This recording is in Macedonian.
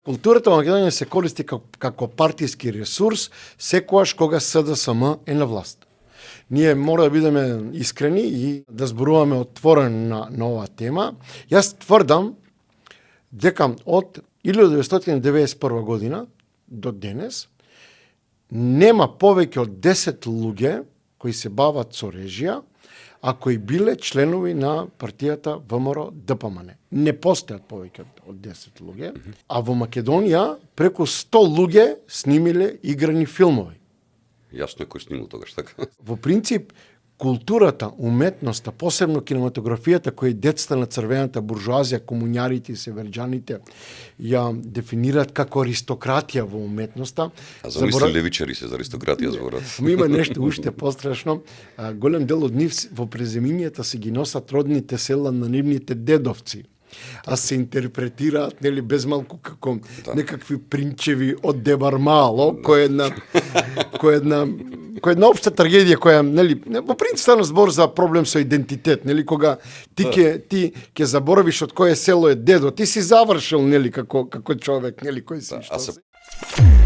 Културата во Македонија се користи како партиски ресурс секогаш кога СДСМ е на власт. Ние мора да бидеме искрени и да зборуваме отворено на оваа тема. Јас тврдам дека од 1991 година до денес нема повеќе од 10 луѓе кои се бават со режија, а кои биле членови на партијата ВМРО ДПМН. Не постојат повеќе од 10 луѓе, а во Македонија преку 100 луѓе снимиле играни филмови. Јасно е кој снимал тогаш, така? Во принцип, културата, уметноста, посебно кинематографијата, која децата на црвената буржуазија, комуњарите и северџаните ја дефинираат како аристократија во уметноста. А замисли левичари се за аристократија зборат. Има нешто уште пострашно. Голем дел од нив во преземињата се ги носат родните села на нивните дедовци. А се интерпретираат, нели, безмалку како некакви принчеви од Дебармало, кој е една општа трагедија која, нели, во принцип станува збор за проблем со идентитет, нели, кога ти ќе заборавиш од кое село е дедо, ти си завршил, нели, како човек, нели, кој си, што си.